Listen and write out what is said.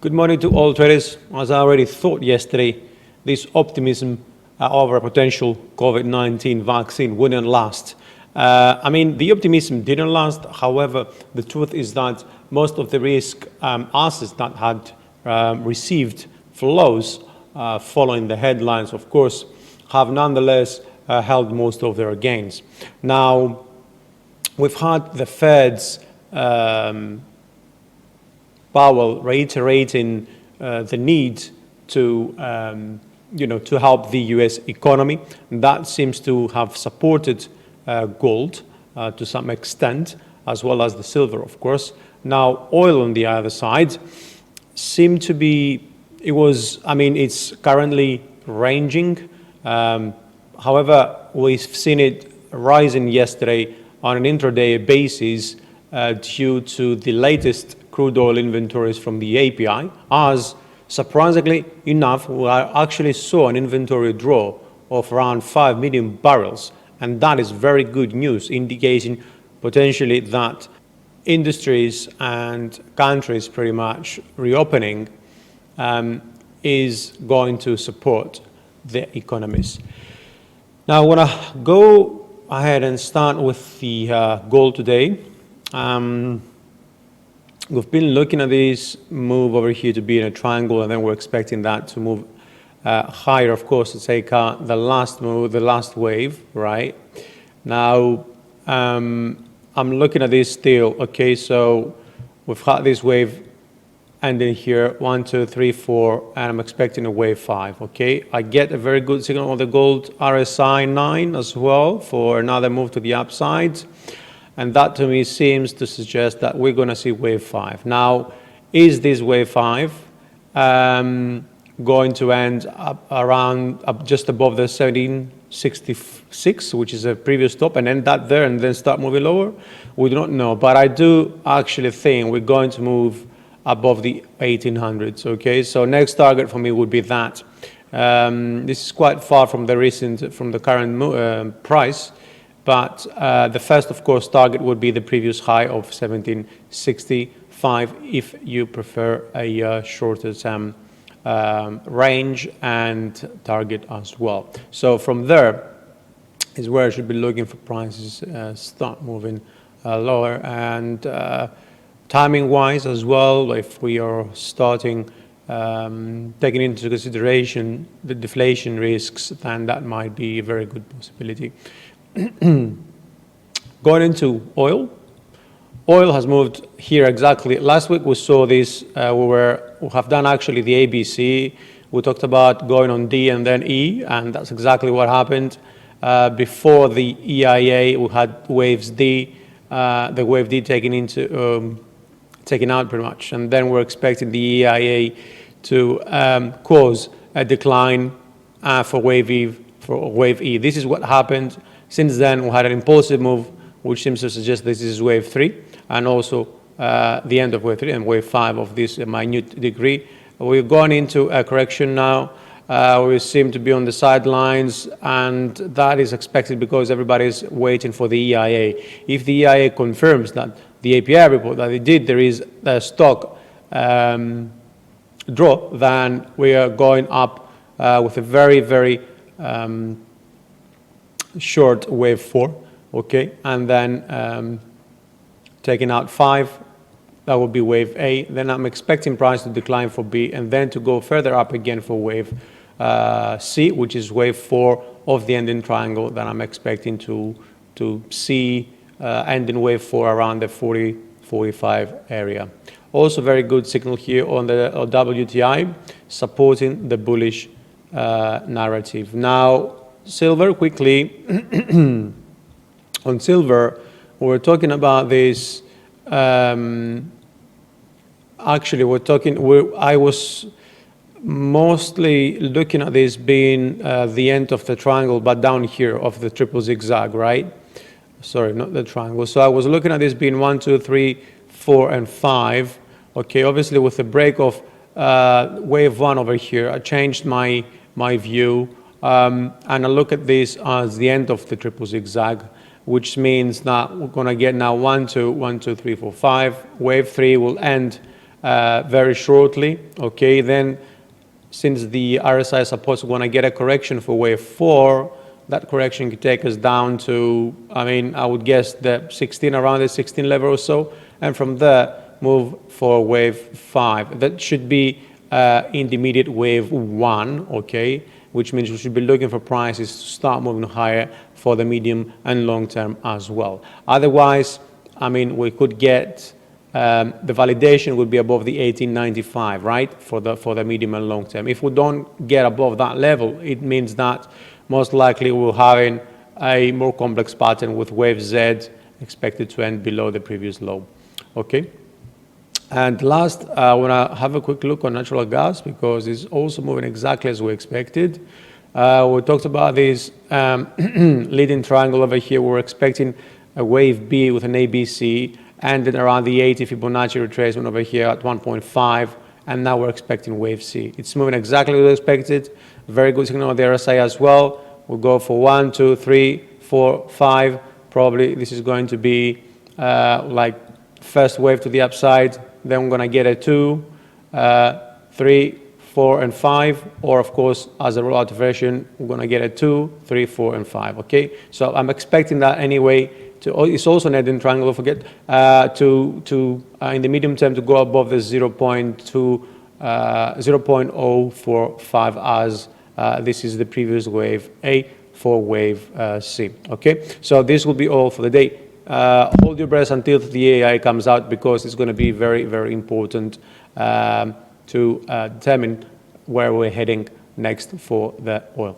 Good morning to all traders. As I already thought yesterday, this optimism over a potential COVID-19 vaccine wouldn't last. The optimism didn't last. However, the truth is that most of the risk assets that had received flows following the headlines, of course, have nonetheless held most of their gains. Now, we've had the Fed's Powell reiterating the need to help the U.S. economy. That seems to have supported gold to some extent, as well as the silver, of course. Now, oil on the other side seemed to be, it's currently ranging. However, we've seen it rising yesterday on an intraday basis due to the latest crude oil inventories from the API, as surprisingly enough, we actually saw an inventory draw of around 5 million barrels. And that is very good news, indicating potentially that industries and countries pretty much reopening is going to support the economies. Now, I want to go ahead and start with the gold today. We've been looking at this move over here to be in a triangle, and then we're expecting that to move higher, of course, to take out the last move, the last wave, right? Now, I'm looking at this still, okay, so we've had this wave ending here, 1, 2, 3, 4, and I'm expecting a wave 5, okay? I get a very good signal on the gold RSI 9 as well for another move to the upside. And that to me seems to suggest that we're going to see wave 5. Now, is this wave 5 going to end up around just above the 1766, which is a previous top, and end that there and then start moving lower? We do not know, but I do actually think we're going to move above the 1800s, okay? So next target for me would be that. This is quite far from the current price. But the first, of course, target would be the previous high of 1765 if you prefer a shorter term range and target as well. So from there is where I should be looking for prices start moving lower. And timing-wise as well, if we are starting taking into consideration the deflation risks, then that might be a very good possibility. Going into oil. Oil has moved here exactly. Last week we saw this, we have done actually the ABC. We talked about going on D and then E, and that's exactly what happened. Before the EIA, we had waves D, the wave D taken out pretty much, and then we're expecting the EIA to cause a decline for wave E. This is what happened. Since then, we had an impulsive move, which seems to suggest this is wave 3, and also the end of wave 3 and wave 5 of this minute degree. We've gone into a correction now. We seem to be on the sidelines, and that is expected because everybody's waiting for the EIA. If the EIA confirms that the API report that it did, there is a stock draw, then we are going up with a very, very short wave 4, okay, and then taking out 5, that would be wave A. Then I'm expecting price to decline for B, and then to go further up again for wave C, which is wave 4 of the ending triangle that I'm expecting to see ending wave 4 around the 40-45 area. Also very good signal here on the WTI, supporting the bullish narrative. Now, silver quickly. On silver, we're talking about this. Actually, I was mostly looking at this being the end of the triangle, but down here of the triple zigzag, right? Sorry, not the triangle. So I was looking at this being 1, 2, 3, 4, and 5. Okay, obviously with the break of wave 1 over here, I changed my view. And I look at this as the end of the triple zigzag, which means that we're going to get now 1, 2, 1, 2, 3, 4, 5. Wave 3 will end very shortly. Okay, then since the RSI supports going to get a correction for wave 4, that correction could take us down to, I mean, I would guess the 16, around the 16 level or so, and from there move for wave 5. That should be intermediate wave 1, okay, which means we should be looking for prices to start moving higher for the medium and long term as well. Otherwise, I mean, we could get the validation would be above the 1895, right, for the medium and long term. If we don't get above that level, it means that most likely we're having a more complex pattern with wave Z expected to end below the previous low. Okay. And last, I want to have a quick look on natural gas because it's also moving exactly as we expected. We talked about this leading triangle over here. We're expecting a wave B with an ABC, and then around the 80 Fibonacci retracement over here at 1.5, and now we're expecting wave C. It's moving exactly as we expected. Very good signal on the RSI as well. We'll go for 1, 2, 3, 4, 5. Probably this is going to be like first wave to the upside. Then we're going to get a 2, 3, 4, and 5. Or, of course, as a rollout version, we're going to get a 2, 3, 4, and 5. Okay? So I'm expecting that anyway. It's also an heading triangle, don't forget, in the medium term to go above the 0.045 as this is the previous wave A for wave C. Okay? So this will be all for the day. Hold your breath until the AI comes out because it's going to be very, very important to determine where we're heading next for the oil.